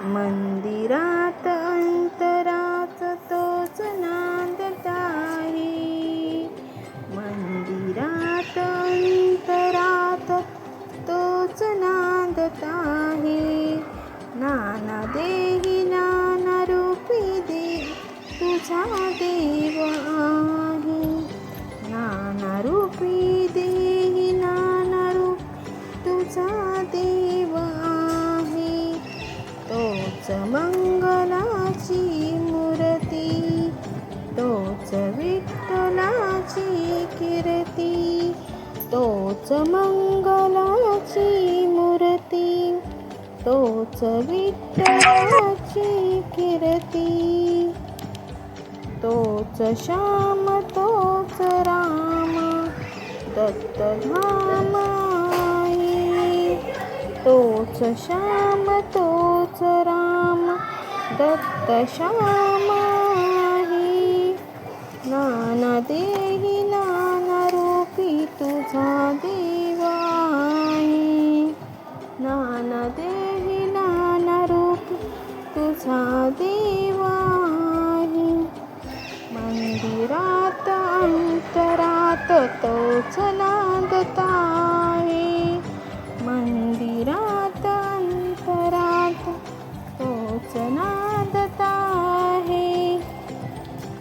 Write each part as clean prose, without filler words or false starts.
मंदिरात अंतरात तोच नांदत आहे. मंदिरात अंतरात तोच नांदत आहे. नाना देही नाना रूपी दे तुझा देव आहे. नाना रूपी देही नाना रूप तुझा देव आहे. तोच मंगलाची मूर्ती, तोच विठ्ठलाची कीर्ती. तोच मंगलाची मूर्ती, तोच विठ्ठलाची कीर्ती. तोच श्याम तोच राम दत्तधाम आहे. तोच श्याम तोच राम दत्तश्याम आहे. नाना देही नाना रूपी तुझा देव आहे. नाना देही नाना रूपी तुझा देव आहे. मंदिरात अंतरात तोच नांदत आहे. मंदिरात अंतरात तोच नांदत आहे.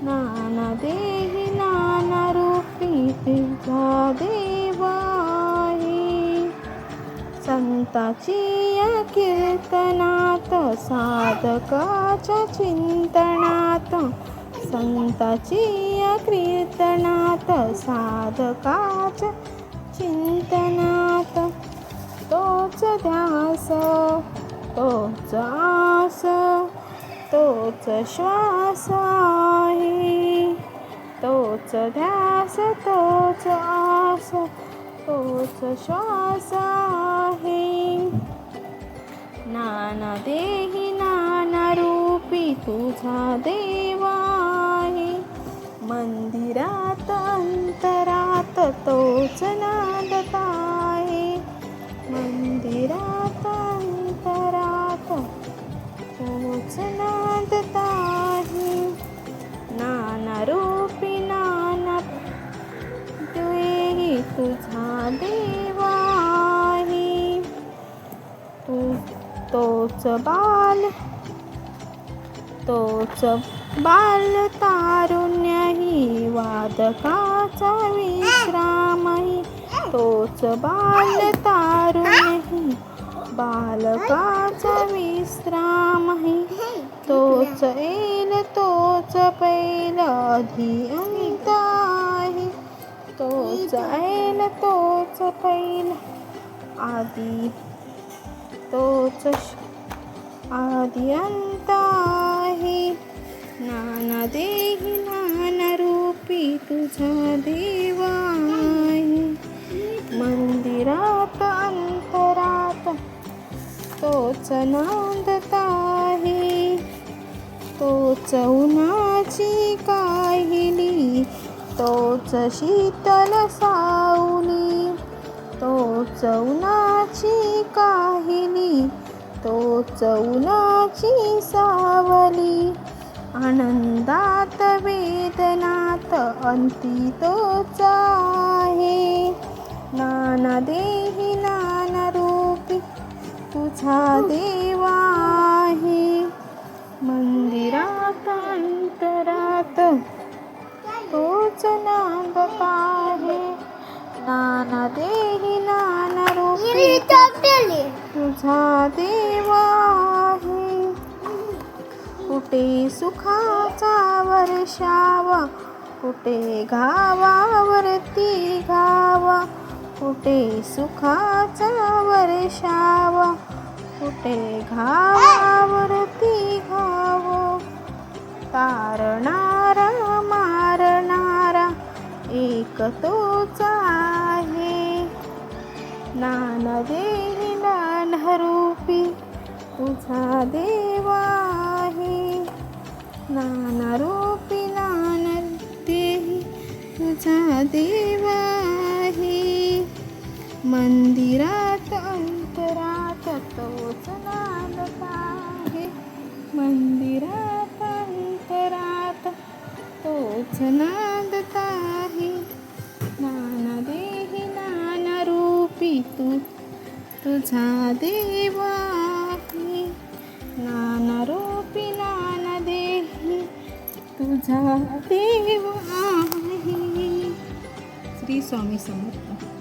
नाना देही नाना रूपी तुझा देव आहे. संताची या कीर्तनात साधकाच्या चिंतनात. संताची या कीर्तनात साधकाच्या चिंतनात. तोच ध्यास तोच आस तोच श्वास आहे. तोच ध्यास तोच आस तोच श्वास आहे. नाना देही नाना रूपी तुझा देव आहे. मंदिरात अंतरात तोच नांदत आहे. मंदिरात अंतरात तोच नांदत आहे. नाना रूपी नाना देही तुझा देव आहे. तोच बाल तारुण्यही वादकाचा विश्रामही. तोच बाल तारुण्यही बालकाचा विश्रामही. तोच येल तोच पैल आधी अंत आहे. तोच येल तोच पैल आधी तोच आदि अंत आहे. नाना देही नाना रूपी तुझा देव आहे. मंदिरात अंतरात तोच नांदत आहे. तोच उन्हाची काहिली, तोच शीतल सावली. तोच उन्हाची काहिली, तोच उन्हाची सावली. आनंदात वेदनात अंती तोच आहे. नाना देही नाना रूपी तुझा देव आहे. मंदिरात अंतरात तोच नांदत आहे. नाना देही नाना रूपी तुझा देव आहे. कुठे सुखाचा वर्षावा, कुठे घावावरती घावा. कुठे सुखाचा वर्षावा, कुठे घावावरती घाव. तारणारा मारणारा एक तोच आहे. नाना देही नाना रूपी तुझा देव आहे. नाना रूपी नाना देही तुझा देव आहे. मंदिरात अंतरात तोच नांदत आहे. तुझ नांदत आहे. ज्ञानदेही ज्ञानरूपी तू तुझा देव आहे. ज्ञानरूपी ज्ञानदेही तुझा देव आहे. श्री स्वामी समर्थ.